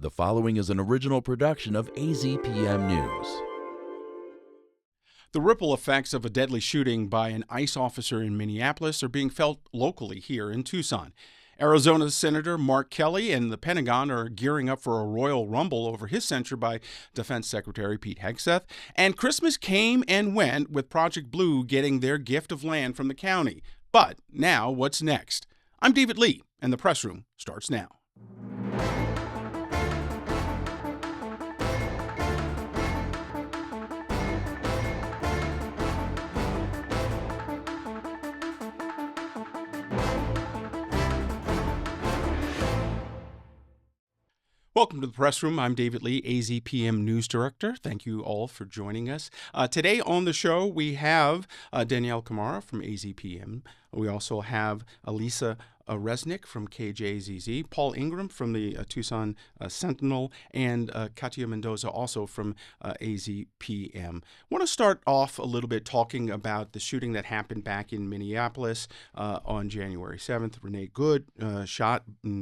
The following is an original production of AZPM News. The ripple effects of a deadly shooting by an ICE officer in Minneapolis are being felt locally here in Tucson. Arizona Senator Mark Kelly and the Pentagon are gearing up for a royal rumble over his censure by Defense Secretary Pete Hegseth. And Christmas came and went with Project Blue getting their gift of land from the county. But now, what's next? I'm David Lee, and the press room starts now. Welcome to the press room. I'm David Lee, AZPM News Director. Thank you all for joining us. Today on the show, we have Danyelle Khmara from AZPM. We also have Alisa Reznick from KJZZ, Paul Ingram from the Tucson Sentinal, and Katya Mendoza also from AZPM. I want to start off a little bit talking about the shooting that happened back in Minneapolis on January 7th. Renee Good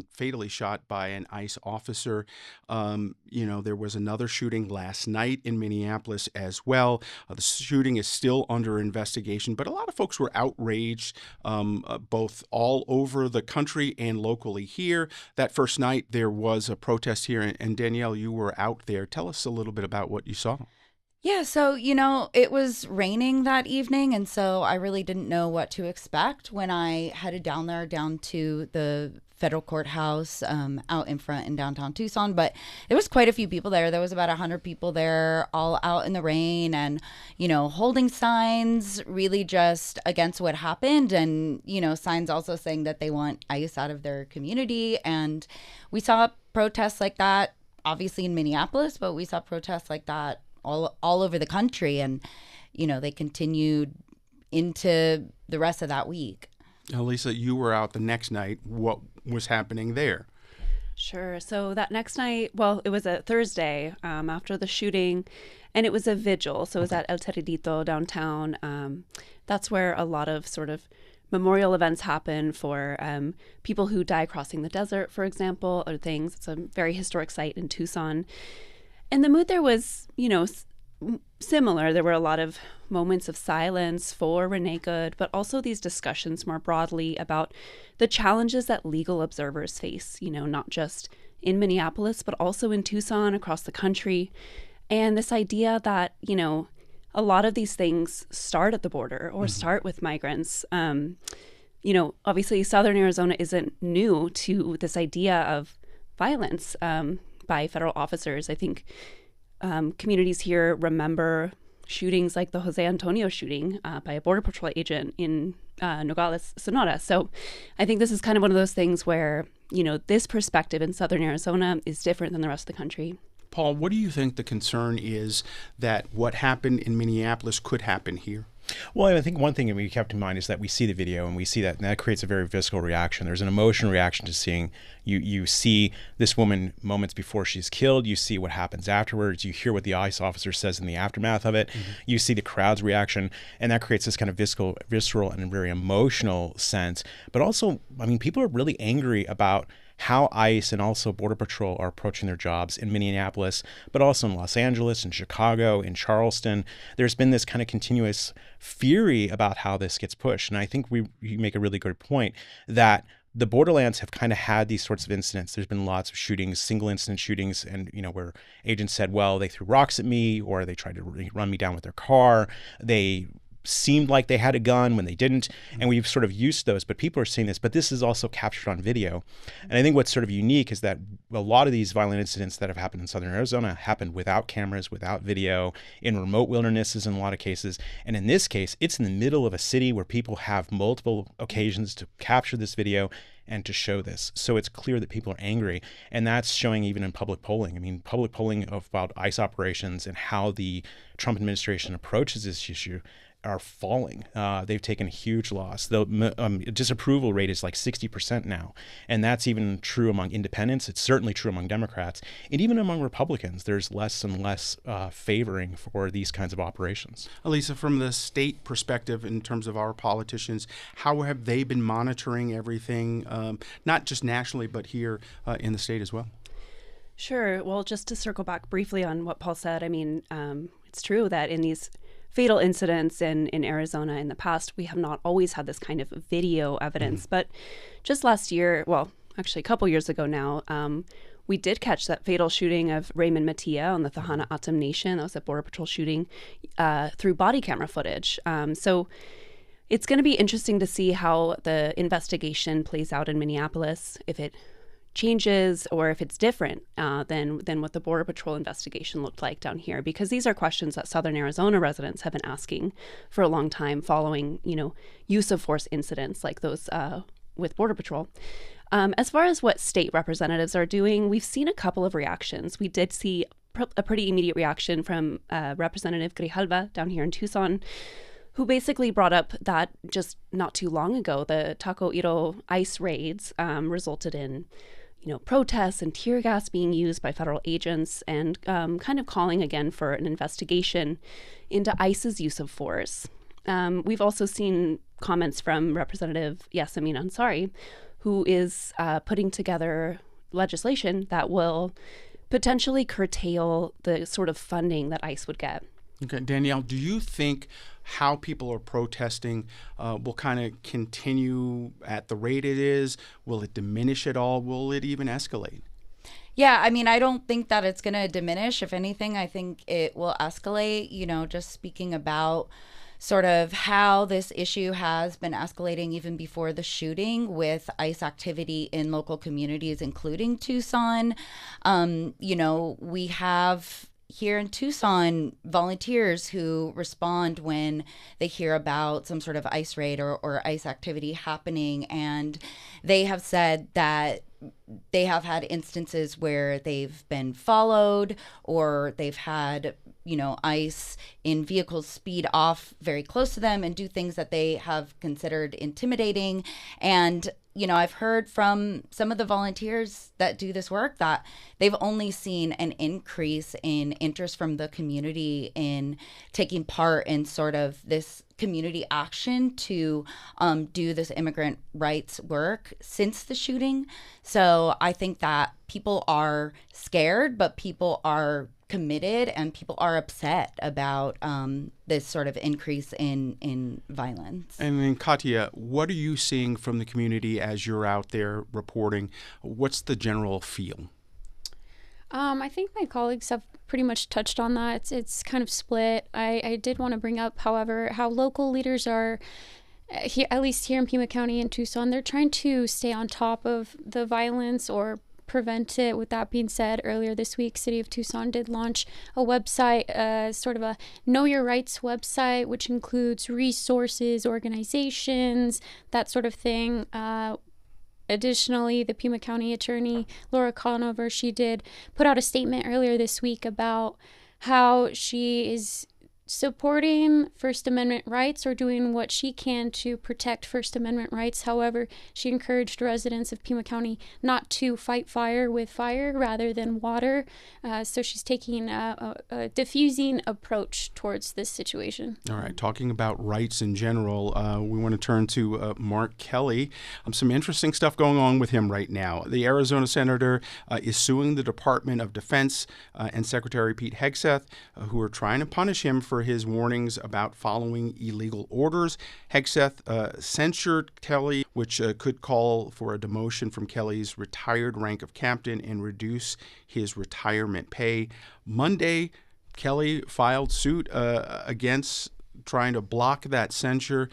fatally shot by an ICE officer. There was another shooting last night in Minneapolis as well. The shooting is still under investigation, but a lot of folks were outraged both all over the country and locally here. That first night there was a protest here, and Danyelle, you were out there. Tell us a little bit about what you saw. Yeah, so, it was raining that evening, and so I really didn't know what to expect when I headed down to the federal courthouse out in front in downtown Tucson. But there was quite a few people there. There was about 100 people there, all out in the rain and, holding signs really just against what happened. And, signs also saying that they want ICE out of their community. And we saw protests like that, obviously in Minneapolis, but we saw protests like that all over the country. And, they continued into the rest of that week. Alisa, you were out the next night. What was happening there? Sure. So that next night, it was a Thursday after the shooting, and it was a vigil. So it was at El Teridito downtown. That's where a lot of sort of memorial events happen for people who die crossing the desert, for example, or things. It's a very historic site in Tucson. And the mood there was, similar. There were a lot of moments of silence for Renee Good, but also these discussions more broadly about the challenges that legal observers face, not just in Minneapolis, but also in Tucson, across the country. And this idea that, a lot of these things start at the border or start with migrants. Obviously, Southern Arizona isn't new to this idea of violence by federal officers. I think communities here remember shootings like the Jose Antonio shooting by a Border Patrol agent in Nogales, Sonora. So I think this is kind of one of those things where, this perspective in Southern Arizona is different than the rest of the country. Paul, what do you think the concern is that what happened in Minneapolis could happen here? Well, I think one thing that we kept in mind is that we see the video and we see that, and that creates a very visceral reaction. There's an emotional reaction to seeing you see this woman moments before she's killed. You see what happens afterwards. You hear what the ICE officer says in the aftermath of it. You see the crowd's reaction, and that creates this kind of visceral and very emotional sense. But also, people are really angry about how ICE and also Border Patrol are approaching their jobs in Minneapolis, but also in Los Angeles, in Chicago, in Charleston. There's been this kind of continuous fury about how this gets pushed. And I think you make a really good point that the borderlands have kind of had these sorts of incidents. There's been lots of shootings, single incident shootings, and where agents said, well, they threw rocks at me, or they tried to run me down with their car. They seemed like they had a gun when they didn't, and we've sort of used those, but people are seeing this. But this is also captured on video. And I think what's sort of unique is that a lot of these violent incidents that have happened in Southern Arizona happened without cameras, without video, in remote wildernesses in a lot of cases. And in this case, it's in the middle of a city where people have multiple occasions to capture this video and to show this. So it's clear that people are angry, and that's showing even in public polling. Public polling about ICE operations and how the Trump administration approaches this issue are falling. They've taken a huge loss. The disapproval rate is like 60% now. And that's even true among independents. It's certainly true among Democrats. And even among Republicans, there's less and less favoring for these kinds of operations. Alisa, from the state perspective, in terms of our politicians, how have they been monitoring everything, not just nationally, but here in the state as well? Sure. Well, just to circle back briefly on what Paul said, I mean, it's true that in these fatal incidents in Arizona in the past, we have not always had this kind of video evidence. But just last year, well, actually a couple years ago now, we did catch that fatal shooting of Raymond Mattia on the Thahana Atam Nation. That was a Border Patrol shooting through body camera footage. So it's going to be interesting to see how the investigation plays out in Minneapolis, if it changes or if it's different than what the Border Patrol investigation looked like down here, because these are questions that Southern Arizona residents have been asking for a long time following, use of force incidents like those with Border Patrol. As far as what state representatives are doing, we've seen a couple of reactions. We did see a pretty immediate reaction from Representative Grijalva down here in Tucson, who basically brought up that just not too long ago, the Taco Iro ICE raids resulted in protests and tear gas being used by federal agents, and kind of calling again for an investigation into ICE's use of force. We've also seen comments from Representative Yasamin Ansari, who is putting together legislation that will potentially curtail the sort of funding that ICE would get. Okay, Danyelle, do you think how people are protesting will kind of continue at the rate it is? Will it diminish at all? Will it even escalate? Yeah, I mean, I don't think that it's going to diminish. If anything, I think it will escalate. Just speaking about sort of how this issue has been escalating even before the shooting with ICE activity in local communities, including Tucson. We have here in Tucson volunteers who respond when they hear about some sort of ICE raid or ICE activity happening. And they have said that they have had instances where they've been followed, or they've had, ICE in vehicles speed off very close to them and do things that they have considered intimidating. And I've heard from some of the volunteers that do this work that they've only seen an increase in interest from the community in taking part in sort of this community action to do this immigrant rights work since the shooting. So I think that people are scared, but people are committed and people are upset about this sort of increase in violence. And then, Katya, what are you seeing from the community as you're out there reporting? What's the general feel? I think my colleagues have pretty much touched on that. It's kind of split. I did want to bring up, however, how local leaders are, here, at least here in Pima County and Tucson, they're trying to stay on top of the violence or prevent it. With that being said, earlier this week, City of Tucson did launch a website, sort of a Know Your Rights website, which includes resources, organizations, that sort of thing. Additionally, the Pima County Attorney, Laura Conover, she did put out a statement earlier this week about how she is supporting First Amendment rights or doing what she can to protect First Amendment rights. However, she encouraged residents of Pima County not to fight fire with fire rather than water. So she's taking a diffusing approach towards this situation. All right. Talking about rights in general, we want to turn to Mark Kelly. Some interesting stuff going on with him right now. The Arizona senator is suing the Department of Defense and Secretary Pete Hegseth, who are trying to punish him for his warnings about following illegal orders. Hegseth censured Kelly, which could call for a demotion from Kelly's retired rank of captain and reduce his retirement pay. Monday, Kelly filed suit against trying to block that censure.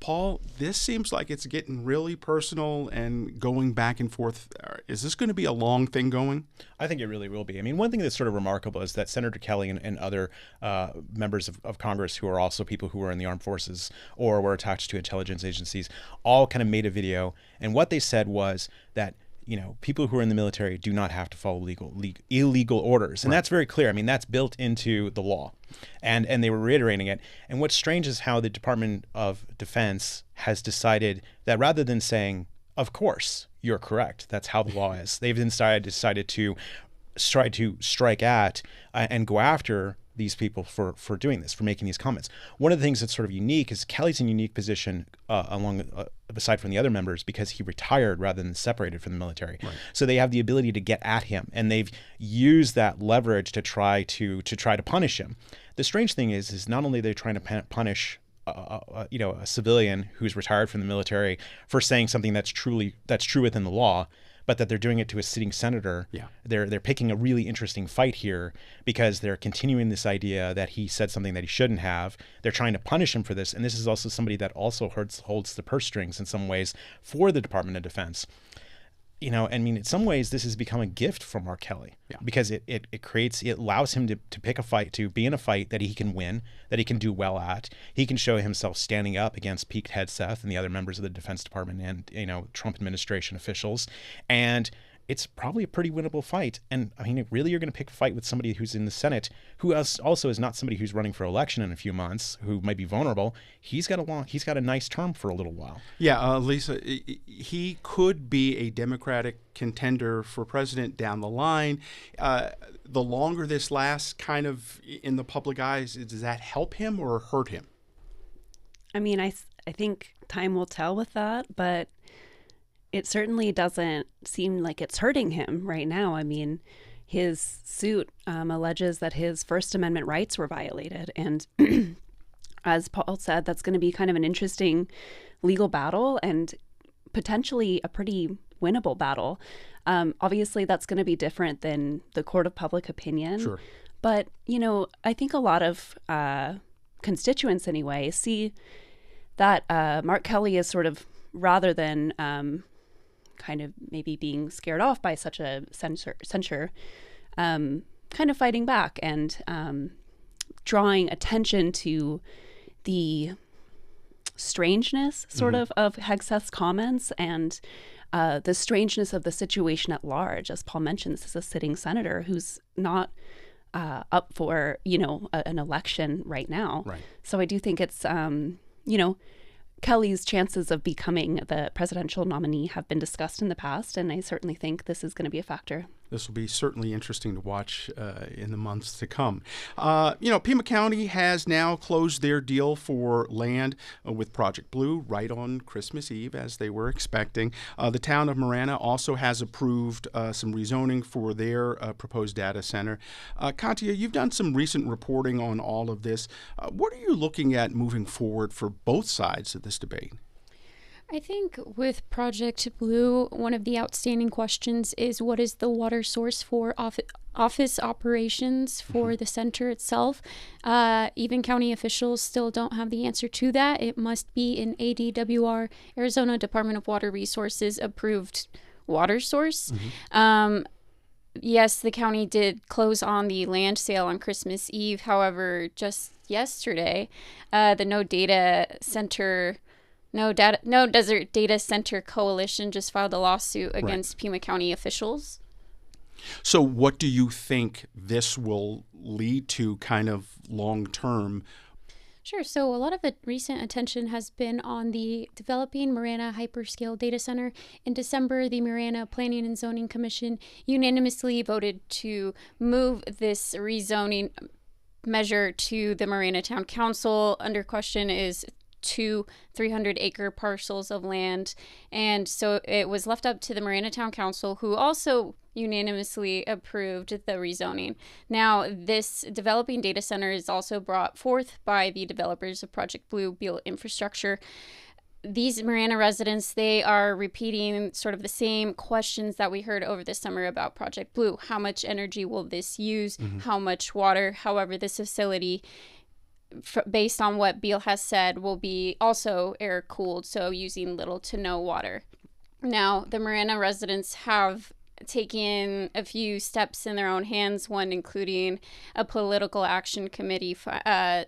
Paul, this seems like it's getting really personal and going back and forth. Is this going to be a long thing going? I think it really will be. I mean, one thing that's sort of remarkable is that Senator Kelly and other members of Congress who are also people who are in the armed forces or were attached to intelligence agencies all kind of made a video. And what they said was that people who are in the military do not have to follow illegal orders. And that's very clear. I mean, that's built into the law. And they were reiterating it. And what's strange is how the Department of Defense has decided that rather than saying, of course, you're correct, that's how the law is, they've decided to try to strike at and go after these people for doing this, for making these comments. One of the things that's sort of unique is Kelly's in a unique position aside from the other members because he retired rather than separated from the military. Right. So they have the ability to get at him, and they've used that leverage to try to punish him. The strange thing is not only are they trying to punish a civilian who's retired from the military for saying something that's true within the law, but that they're doing it to a sitting senator. Yeah. They're picking a really interesting fight here because they're continuing this idea that he said something that he shouldn't have. They're trying to punish him for this, and this is also somebody that also holds the purse strings in some ways for the Department of Defense. In some ways, this has become a gift for Mark Kelly because it allows him to pick a fight, to be in a fight that he can win, that he can do well at. He can show himself standing up against Pete Hegseth and the other members of the Defense Department and, Trump administration officials. And it's probably a pretty winnable fight. And really, you're going to pick a fight with somebody who's in the Senate, who also is not somebody who's running for election in a few months, who might be vulnerable. He's got a nice term for a little while. Yeah, Lisa, he could be a Democratic contender for president down the line. The longer this lasts, kind of in the public eyes, does that help him or hurt him? I think time will tell with that, but it certainly doesn't seem like it's hurting him right now. His suit alleges that his First Amendment rights were violated. And as Paul said, that's going to be kind of an interesting legal battle and potentially a pretty winnable battle. Obviously, that's going to be different than the court of public opinion. Sure. But, I think a lot of constituents anyway see that Mark Kelly is sort of, rather than kind of maybe being scared off by such a censure, kind of fighting back and drawing attention to the strangeness sort of Hegseth's comments and the strangeness of the situation at large. As Paul mentioned, this is a sitting senator who's not up for, an election right now. Right. So I do think it's, Kelly's chances of becoming the presidential nominee have been discussed in the past, and I certainly think this is going to be a factor. This will be certainly interesting to watch in the months to come. Pima County has now closed their deal for land with Project Blue right on Christmas Eve, as they were expecting. The town of Marana also has approved some rezoning for their proposed data center. Katya, you've done some recent reporting on all of this. What are you looking at moving forward for both sides of this debate? I think with Project Blue, one of the outstanding questions is what is the water source for office operations for the center itself. Even county officials still don't have the answer to that. It must be an ADWR, Arizona Department of Water Resources, approved water source. Yes, the county did close on the land sale on Christmas Eve. However, just yesterday, the No Desert Data Center Coalition just filed a lawsuit against Pima County officials. So what do you think this will lead to kind of long term? Sure. So a lot of the recent attention has been on the developing Marana hyperscale data center. In December, the Marana Planning and Zoning Commission unanimously voted to move this rezoning measure to the Marana Town Council. Under question is 2 300-acre parcels of land. And so it was left up to the Marana Town Council, who also unanimously approved the rezoning. Now, this developing data center is also brought forth by the developers of Project Blue Beal Infrastructure. These Marana residents, they are repeating sort of the same questions that we heard over the summer about Project Blue. How much energy will this use? How much water? However, this facility, based on what Beal has said, will be also air cooled, so using little to no water. Now, the Marana residents have taken a few steps in their own hands, one including a political action committee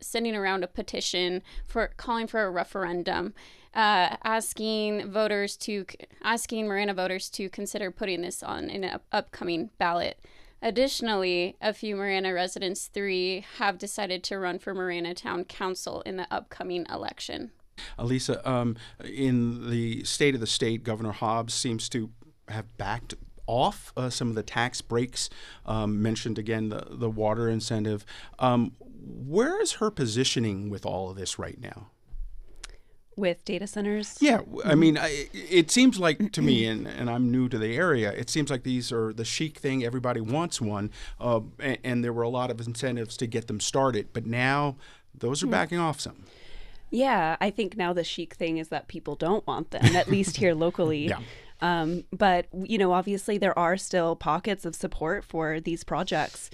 sending around a petition for calling for a referendum, asking Marana voters to consider putting this on an upcoming ballot. Additionally, a few Marana residents, 3, have decided to run for Marana Town Council in the upcoming election. Alisa, in the state of the state, Governor Hobbs seems to have backed off some of the tax breaks, mentioned again the water incentive. Where is her positioning with all of this right now? With data centers? Yeah, I mean, it seems like to me, and I'm new to the area, it seems like these are the chic thing. Everybody wants one, and there were a lot of incentives to get them started. But now those are backing off some. Yeah, I think now the chic thing is that people don't want them, at least here locally. Yeah. But, obviously there are still pockets of support for these projects.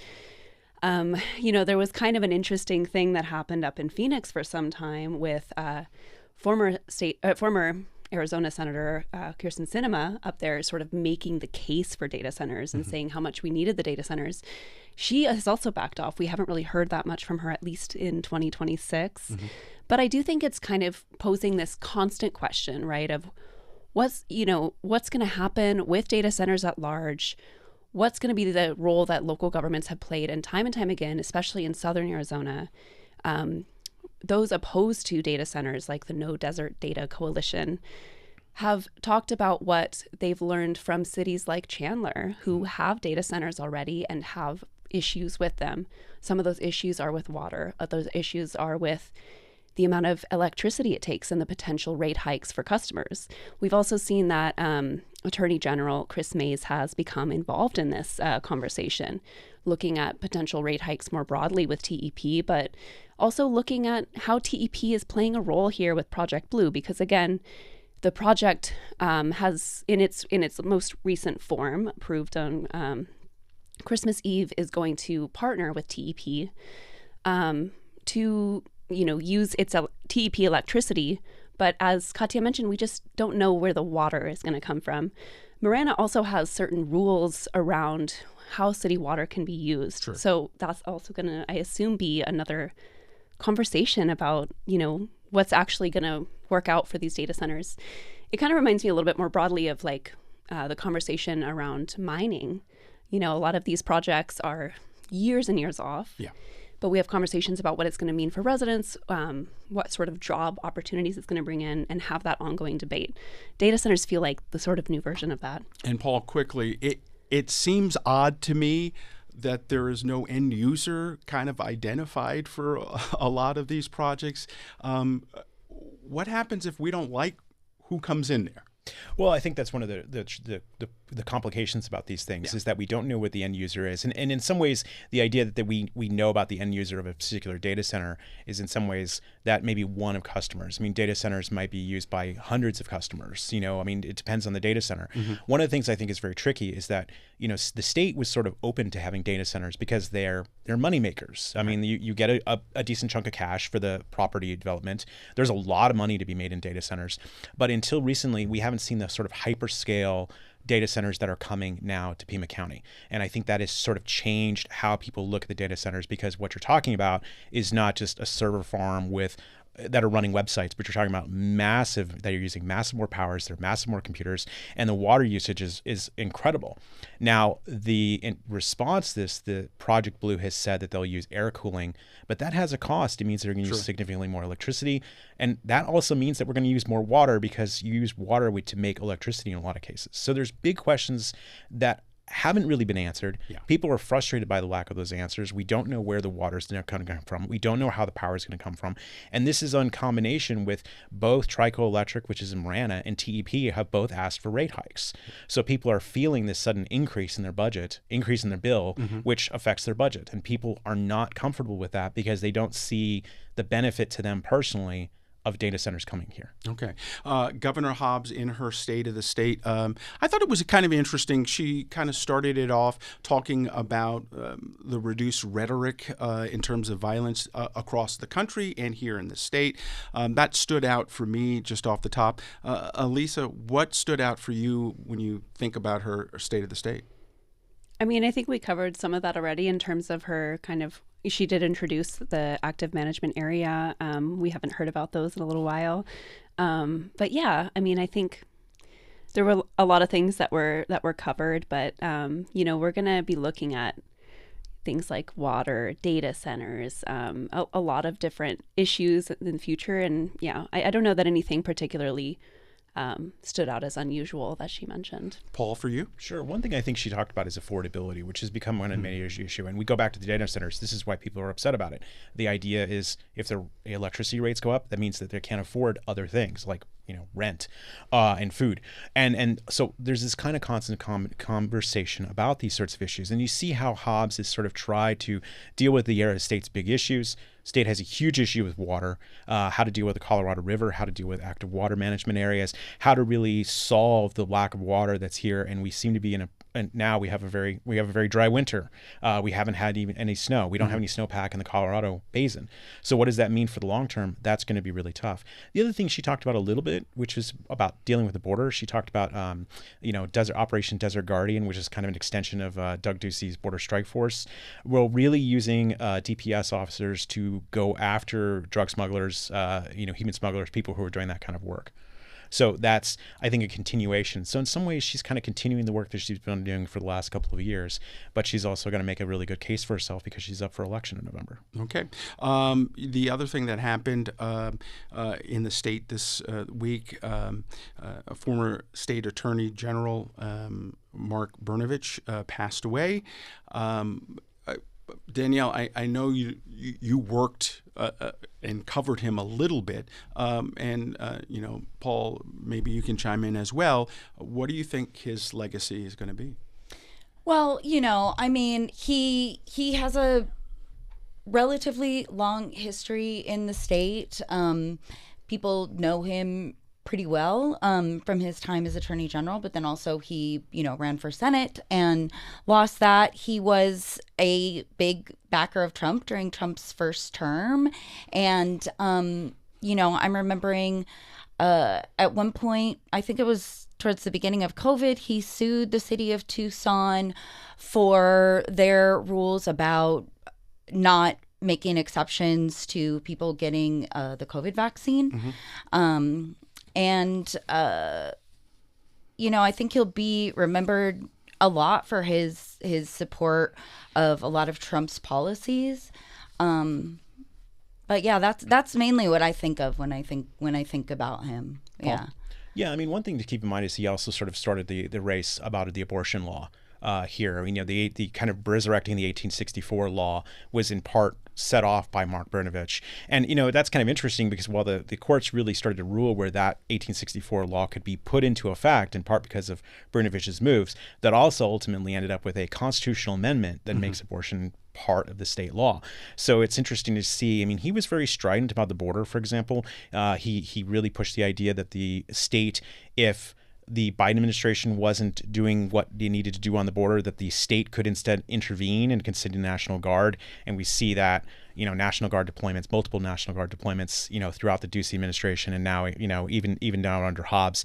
There was kind of an interesting thing that happened up in Phoenix for some time with former Arizona Senator Kyrsten Sinema up there sort of making the case for data centers and saying how much we needed the data centers. She has also backed off. We haven't really heard that much from her, at least in 2026. But I do think it's kind of posing this constant question, right, of what's going to happen with data centers at large? What's going to be the role that local governments have played? And time again, especially in southern Arizona, those opposed to data centers, like the No Desert Data Coalition, have talked about what they've learned from cities like Chandler, who have data centers already and have issues with them. Some of those issues are with water. Those issues are with the amount of electricity it takes and the potential rate hikes for customers. We've also seen that Attorney General Chris Mays has become involved in this conversation, looking at potential rate hikes more broadly with TEP, but also looking at how TEP is playing a role here with Project Blue, because again, the project has, in its most recent form, approved on Christmas Eve, is going to partner with TEP to use its TEP electricity. But as Katya mentioned, we just don't know where the water is going to come from. Marana also has certain rules around how city water can be used. Sure. So that's also going to, I assume, be another conversation about, what's actually going to work out for these data centers. It kind of reminds me a little bit more broadly of the conversation around mining. A lot of these projects are years and years off. Yeah. But we have conversations about what it's going to mean for residents, what sort of job opportunities it's going to bring in, and have that ongoing debate. Data centers feel like the sort of new version of that. And Paul, quickly, it seems odd to me that there is no end user kind of identified for a lot of these projects. What happens if we don't like who comes in there? Well, I think that's one of the complications about these things is that we don't know what the end user is. And in some ways, the idea that we know about the end user of a particular data center is in some ways that may be one of customers. I mean, data centers might be used by hundreds of customers. It depends on the data center. One of the things I think is very tricky is that, the state was sort of open to having data centers because they're money makers. I mean, you get a decent chunk of cash for the property development. There's a lot of money to be made in data centers. But until recently, we haven't seen the sort of hyperscale data centers that are coming now to Pima County. And I think that has sort of changed how people look at the data centers, because what you're talking about is not just a server farm that are running websites, but you're talking about that you're using massive more powers, they're massive more computers, and the water usage is incredible. Now, in response to this, the Project Blue has said that they'll use air cooling, but that has a cost. It means they're going to use significantly more electricity. And that also means that we're going to use more water, because you use water to make electricity in a lot of cases. So there's big questions that haven't really been answered. Yeah. People are frustrated by the lack of those answers. We don't know where the water is going to come from. We don't know how the power is going to come from. And this is in combination with both Trico Electric, which is in Marana, and TEP have both asked for rate hikes. So people are feeling this sudden increase in their budget, increase in their bill, which affects their budget. And people are not comfortable with that because they don't see the benefit to them personally of data centers coming here. Okay. Governor Hobbs, in her State of the State, I thought it was kind of interesting. She kind of started it off talking about the reduced rhetoric in terms of violence across the country and here in the state. That stood out for me just off the top. Alisa, what stood out for you when you think about her State of the State? I mean, I think we covered some of that already in terms of her she did introduce the active management area. We haven't heard about those in a little while. But yeah, I mean, I think there were a lot of things that were covered, but, we're going to be looking at things like water, data centers, a lot of different issues in the future. And yeah, I don't know that anything particularly stood out as unusual that she mentioned. Paul, for you? Sure. One thing I think she talked about is affordability, which has become one of the major issue. And we go back to the data centers. This is why people are upset about it. The idea is if the electricity rates go up, that means that they can't afford other things like rent and food. And so there's this kind of constant conversation about these sorts of issues. And you see how Hobbs has sort of tried to deal with the state's big issues. State has a huge issue with water, how to deal with the Colorado River, how to deal with active water management areas, how to really solve the lack of water that's here. And we seem to be and now we have a very dry winter. We haven't had even any snow. We don't have any snowpack in the Colorado Basin. So what does that mean for the long term? That's going to be really tough. The other thing she talked about a little bit, which is about dealing with the border. She talked about Operation Desert Guardian, which is kind of an extension of Doug Ducey's Border Strike Force. Well, really using DPS officers to go after drug smugglers, human smugglers, people who are doing that kind of work. So that's, I think, a continuation. So in some ways, she's kind of continuing the work that she's been doing for the last couple of years, but she's also going to make a really good case for herself because she's up for election in November. Okay. The other thing that happened in the state this week, a former state attorney general, Mark Brnovich, passed away. Danyelle, I know you worked and covered him a little bit, Paul, maybe you can chime in as well. What do you think his legacy is going to be? Well, he has a relatively long history in the state. People know him pretty well from his time as Attorney General, but then also he, ran for Senate and lost that. He was a big backer of Trump during Trump's first term. And, I'm remembering at one point, I think it was towards the beginning of COVID, he sued the city of Tucson for their rules about not making exceptions to people getting the COVID vaccine. Mm-hmm. I think he'll be remembered a lot for his support of a lot of Trump's policies. But yeah, that's mainly what I think of when I think about him. Paul? Yeah. Yeah, one thing to keep in mind is he also sort of started the race about the abortion law here. The kind of resurrecting the 1864 law was in part set off by Mark Brnovich. And, that's kind of interesting because while the courts really started to rule where that 1864 law could be put into effect, in part because of Brnovich's moves, that also ultimately ended up with a constitutional amendment that makes abortion part of the state law. So it's interesting to see. He was very strident about the border, for example. He really pushed the idea that the state, if the Biden administration wasn't doing what they needed to do on the border, that the state could instead intervene and consider the National Guard. And we see that, National Guard deployments, multiple National Guard deployments, throughout the Ducey administration, and now, even down under Hobbs.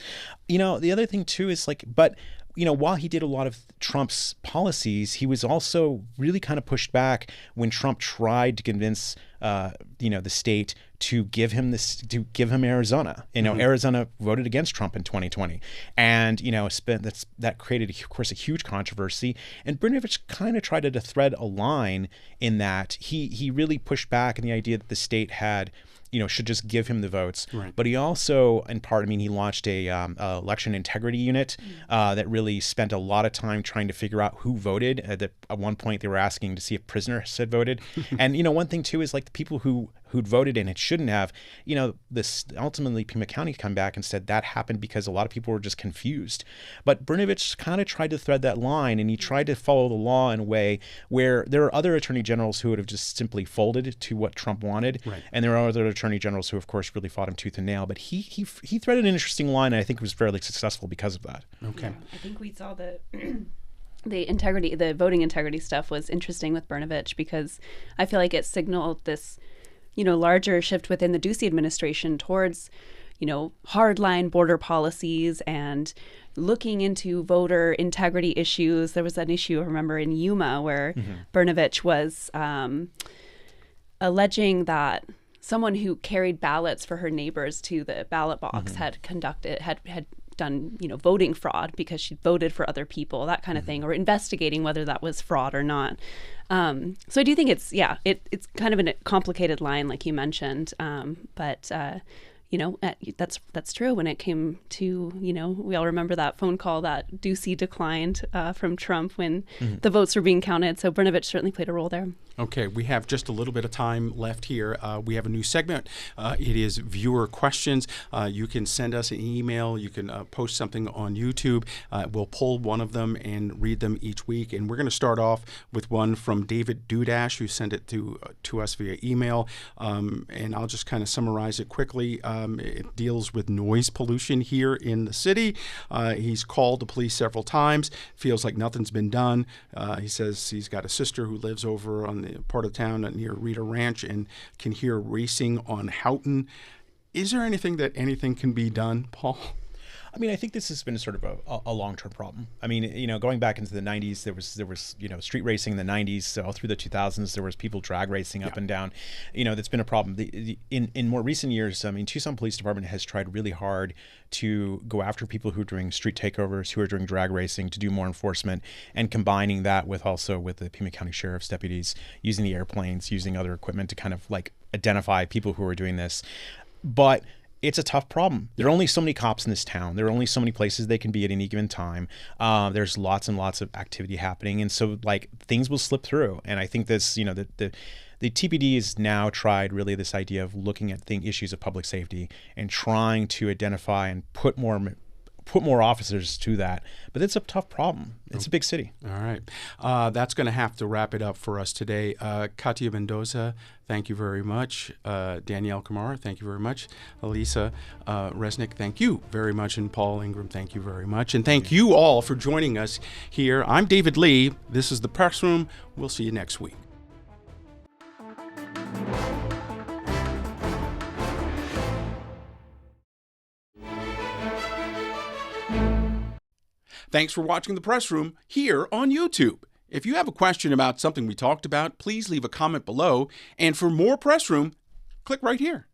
The other thing too is while he did a lot of Trump's policies, he was also really kind of pushed back when Trump tried to convince, the state to give him Arizona. Arizona voted against Trump in 2020, and that created, of course, a huge controversy. And Brnovich kind of tried to thread a line in that he really pushed back in the idea that the state had, should just give him the votes. Right. But he also, in part, he launched a election integrity unit that really spent a lot of time trying to figure out who voted. At one point, they were asking to see if prisoners had voted. And, one thing, too, is the people who'd voted and it shouldn't have, this ultimately Pima County come back and said that happened because a lot of people were just confused. But Brnovich kind of tried to thread that line, and he tried to follow the law in a way where there are other attorney generals who would have just simply folded to what Trump wanted. Right. And there are other attorney generals who, of course, really fought him tooth and nail. But he threaded an interesting line, and I think was fairly successful because of that. Okay. Yeah, I think we saw the voting integrity stuff was interesting with Brnovich because I feel like it signaled this, larger shift within the Ducey administration towards, hardline border policies and looking into voter integrity issues. There was an issue, I remember, in Yuma where Brnovich was alleging that someone who carried ballots for her neighbors to the ballot box had done, voting fraud because she voted for other people, that kind of thing, or investigating whether that was fraud or not. So I do think it's kind of a complicated line, like you mentioned. But that's true. When it came to, we all remember that phone call that Ducey declined from Trump when the votes were being counted. So Brnovich certainly played a role there. Okay, we have just a little bit of time left here. We have a new segment. It is viewer questions. You can send us an email. You can post something on YouTube. We'll pull one of them and read them each week. And we're going to start off with one from David Dudash, who sent it to us via email. And I'll just kind of summarize it quickly. It deals with noise pollution here in the city. He's called the police several times, feels like nothing's been done. He says he's got a sister who lives over on the part of town near Rita Ranch and can hear racing on Houghton. Is there anything can be done, Paul? I mean, I think this has been sort of a long-term problem. I mean, going back into the 90s, there was street racing in the 90s, all through the 2000s, there was people drag racing up and down. That's been a problem. In more recent years, I mean, Tucson Police Department has tried really hard to go after people who are doing street takeovers, who are doing drag racing, to do more enforcement, and combining that with the Pima County Sheriff's deputies, using the airplanes, using other equipment to kind of identify people who are doing this. But it's a tough problem. There are only so many cops in this town. There are only so many places they can be at any given time. There's lots and lots of activity happening. And so things will slip through. And I think this, the TPD has now tried really this idea of looking at issues of public safety and trying to identify and put more officers to that. But it's a tough problem. It's a big city. All right. That's going to have to wrap it up for us today. Katya, Mendoza, thank you very much. Danyelle, Khmara, thank you very much. Alisa, Reznick, thank you very much. And Paul, Ingram, thank you very much. And thank you all for joining us here. I'm David Lee. This is The Press Room. We'll see you next week. Thanks for watching The Press Room here on YouTube. If you have a question about something we talked about, please leave a comment below. And for more Press Room, click right here.